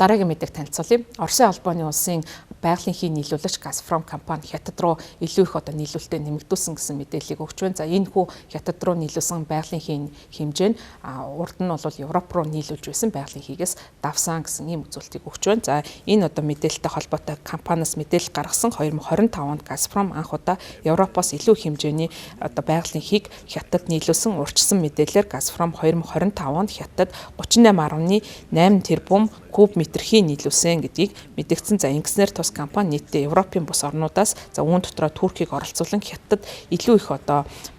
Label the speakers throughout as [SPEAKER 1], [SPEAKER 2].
[SPEAKER 1] Дараагийн мэдээг танилцуулъя. Оросын албаны улсын байгалийн хий нийлүүлэгч Газпром компани Хятад руу илүү их нийлүүлэлтээ нэмэгдүүлсэн гэсэн мэдээллийг өгч байна. За энэ хүү Хятад руу нийлүүлсэн байгалийн хий хэмжээ нь урд нь бол Европ руу нийлүүлж байсан байгалийн хийгээс давсан гэсэн ийм үзүүлэлтийг өгч байна. За энэ мэдээлэлтэй холбоотой компаниас мэдээлэл гаргасан 2025 онд Газпром анх удаа Европоос илүү хэмжээний байгалийн хийг Хятад нийлүүлсэн. Урьдчилсан мэдээлэлээр Газпром 2025 онд Хятад 38.8 тэрбум куб метр хий нийлүүлсэн гэдгийг мэдгдсэн. За ингэснээр тус компани нийтдээ Европын бус орнуудаас за үүн дотроо Туркийг оролцуулан Хятад илүү их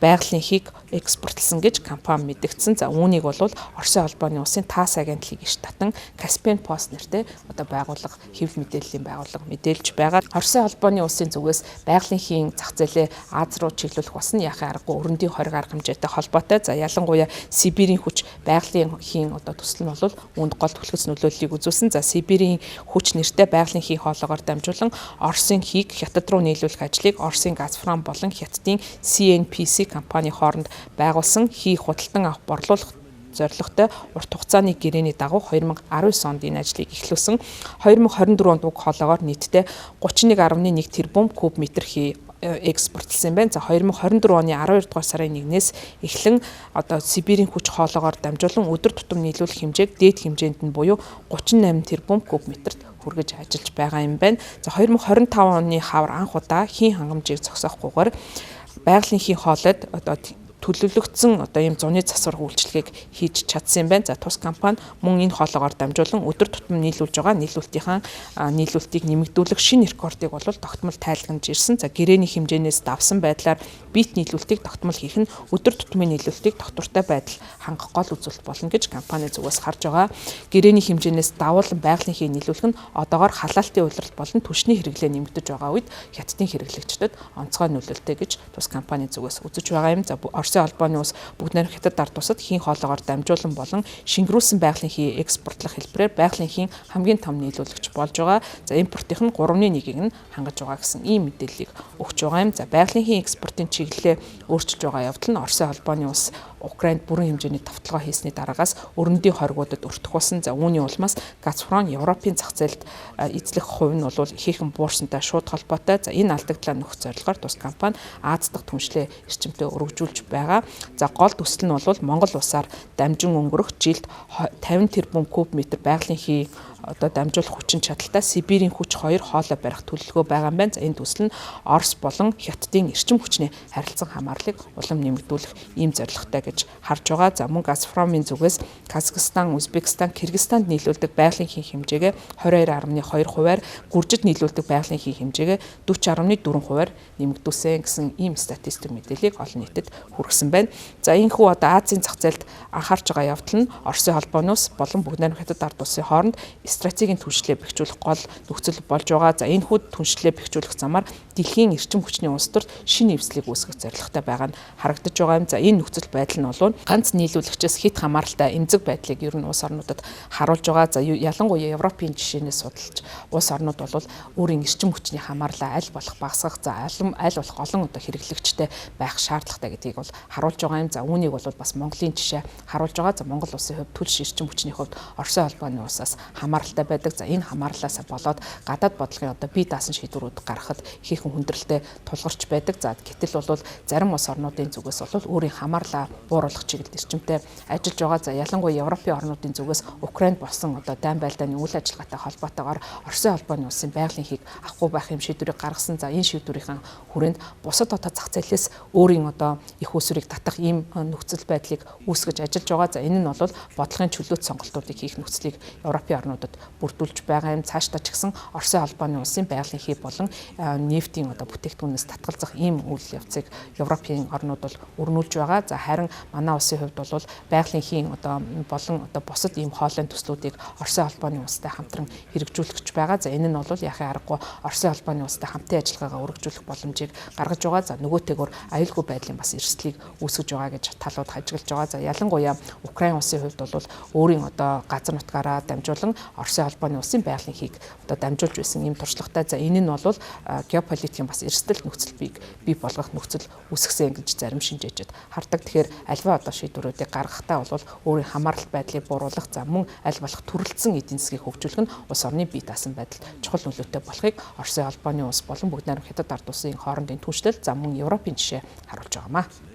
[SPEAKER 1] байгалийн хийг экспортлсон гэж компани мэдгдсэн. За үүнийг бол Оросын албаны улсын ТАСС агентлыг иш татан Caspian Post нэртэй байгууллага хэвлэл мэдээллийн байгууллага мэдээлж байгаа. Оросын албаны улсын зүгээс байгалийн хийн зах зээлээ Аз руу чиглүүлэх бас нь яхаа аргагүй өрөндийн хориг арга хэмжээтэй холбоотой. За ялангуяа Сибирийн хүч байгалийн хийн төсөл нь бол үүнд гол түлхэц нөлөөллийг үзүүлсэн. За Сибирийн хүч нэртэй байгалийн хийн хоолоогоор дамжуулан Оросын хийг Хятад руу нийлүүлэх ажлыг Оросын Газпром болон Хятадын CNPC компани хооронд байгуулсан хий худалдан авах борлуулах зорилготой урт хугацааны гэрээний дагуу 2019 онд энэ ажлыг эхлүүлсэн. 2024 онд уг хоолоогоор нийтдээ 31.1 тэрбум куб метр хий экспортлсон байна. За 2024 оны 12 дугаар сарын 1-ээс эхлэн Сибирийн хүч хоолоогоор дамжуулан өдөр тутам нийлүүлэх хэмжээг дээд хэмжээнд нь буюу 38 тэрбум куб метрт хүргэж ажиллаж байгаа юм байна. За 2025 оны хавар анх удаа хийн хангамжийг зогсоохгүйгээр байгалийн хийн хоолойд төлөвлөгдсөн ийм зуны засвар үйлчилгээг хийж чадсан юм байна. За тус компани мөн энэ хоолоогоор дамжуулан өдөр тутам нийлүүлж байгаа нийлүүлэлтийг нэмэгдүүлэх шинэ рекордыг бол тогтмол тайлагнаж ирсэн. За гэрээний хэмжээнээс давсан байдлаар бит нийлүүлэлтийг тогтмол хийх нь өдөр тутмын нийлүүлэлтийг тогтвортой байдал хангах гол үзүүлэлт болно гэж компани зүгээс харж байгаа. Гэрээний хэмжээнээс давуулан байгалийн хий нийлүүлэх нь одоогоор халаалтын улиралт болон түвшний хэрэглээ нэмэгдэж байгаа үед хятадын хэрэглэгчдэд онцгой нөлөөлтэй гэж тус компани зүгээс үзэж байгаа юм. За Оросын албаны улс бүгд найрамдах Хятад ард тусад хийн хоолоогоор дамжуулан болон шингэрүүлсэн байгалийн хий экспортлох хэлбэрээр байгалийн хийн хамгийн том нийлүүлэгч болж байгаа. За импортын 3.1-ийг нь хангаж байгаа гэсэн ийм мэдээллийг өгч байгаа юм. За байгалийн хийн экспортын чиглэлээ өөрчилж байгаа явдал нь Оросын албаны улс Украинд бүрэн хэмжээний тавталгаа хийсний дараагаас өрөндийн хоригуудад өртгүүлсэн. За үүний улмаас Газпром Европын зах зээлд эзлэх хувь нь бол ихээхэн буурсантай шууд холбоотой. За энэ алдагдлаа нөхөх зорилгоор тус компани Аз дахь түншлээ эрчимтэй өргөжүүлж байгаа. За гол төсөл нь бол Монгол улсаар дамжин өнгөрөх жилд 50 тэрбум куб метр байгалийн хий дамжуулах хүчин чадалтай Сибирийн хүч 2 хоолой барих төлөвлөгөө байгаа юм байна. За энэ төсөл нь Орос болон Хятадын эрчим хүчний харилцан хамаарлыг улам нэмэгдүүлэх ийм зорилготой гэж харж байгаа. За мөн Газпромын зүгээс Казахстан, Узбекистан, Кыргызстанд нийлүүлдэг байгалийн хий хэмжээгээ 22.2%-аар, Гүржид нийлүүлдэг байгалийн хий хэмжээгээ 40.4%-аар нэмэгдүүлсэн гэсэн ийм статистик мэдээллийг олон нийтэд хүргэсэн байна. За энэ хүү Азийн зах зээлд анхаарч байгаа явдал нь Оросын холбооноос болон бүгд найрамдах Хятад ард улсын хооронд стратегийн түншлээ бэхжүүлэх гол нөхцөл болж байгаа. За энэ хүүд түншлээ бэхжүүлэх замаар дэлхийн эрчим хүчний улс төрд шинэ эвслийг үүсгэх зорилготой байгаа нь харагдаж байгаа юм. За энэ нөхцөл байдал нь бол ганц нийлүүлэгчээс хэд хамааралтай эмзэг байдлыг ер нь улс орнуудад харуулж байгаа. За ялангуяа Европын жишээнээс судалж улс орнууд бол өөрийн эрчим хүчний хамаарлаа аль болох багасгах, за аль болох олон хэрэглэгчтэй байх шаардлагатай гэдгийг бол харуулж байгаа юм. За үүнийг бол бас Монголын жишээ харуулж байгаа. За Монгол улсын хувьд түлш эрчим хүчний хувьд Оросын албаны улсаас хамааралтай байдаг. За энэ хамаарлаасаа болоод гадаад бодлогын бие даасан шийдвэрүүд гаргахад ихээхэн хүндрэлтэй тулгарч байдаг. За гэтэл бол зарим улс орнуудын зүгээс бол өөрийн хамаарлаа бууруулах чиглэлд эрчимтэй ажиллаж байгаа. За ялангуяа Европын орнуудын зүгээс Украинд болсон дайн байлдааны үйл ажиллагаатай холбоотойгоор Оросын албаны улсын байгалийн хийг авахгүй байх юм шийдвэрийг гаргасан. За энэ шийдвэрийн хүрээнд бусад зах зээлээс өөрийн их усрыг татах ийм нөхцөл байдлыг үүсгэж ажиллаж байгаа. За энэ нь бол бодлогын чөлөөт сонголтуудыг хийх нөхцөлийг Европын орнуудад бүрдүүлж байгаа юм. Цаашдаа ч гэсэн Оросын албаны улсын байгалийн хий болон нефтийн бүтээгдэхүүнээс татгалзах ийм үйл явцыг Европын орнууд бол өрнүүлж байгаа. За харин манай улсын хувьд бол байгалийн хийн болон бусад ийм хоолойн төслүүдийг Оросын албаны улстай хамтран хэрэгжүүлж байгаа. За энэ нь бол яхаа аргагүй Оросын албаны улстай хамтын ажиллагаагаа өргөжүүлэх боломжийг гаргаж байгаа. За нөгөөтэйгөр аюулгүй байдлын бас эрсдлийг үүсгэж байгаа гэж талууд хажиглаж байгаа. За ялангуяа Украин улсын хувьд бол өөрийн газар нутгаараа дамжуулан Оросын холбооны улсын байгалийн хийг одоо дамжуулж байсан ийм туршлагатай. За энэ нь бол геополитикийн бас эрсдэл нөхцөл бий болгох нөхцөл үүсгэсэн гэж зарим шинжээчид хардаг. Тэгэхээр альва одоо шийдвэрүүдийг гаргахдаа бол өөрийн хамаарал байдлыг бууруулах, за мөн аль болох төрөлцсөн эдийн засгийг хөгжүүлэх нь улс орны бие даасан байдал чухал нөлөөтэй болохыг Оросын холбооны улс болон бүгд найрамд хятад ард улсын хоорондын түншлэл, за мөн Европын жишээ харуулж байгаамаа.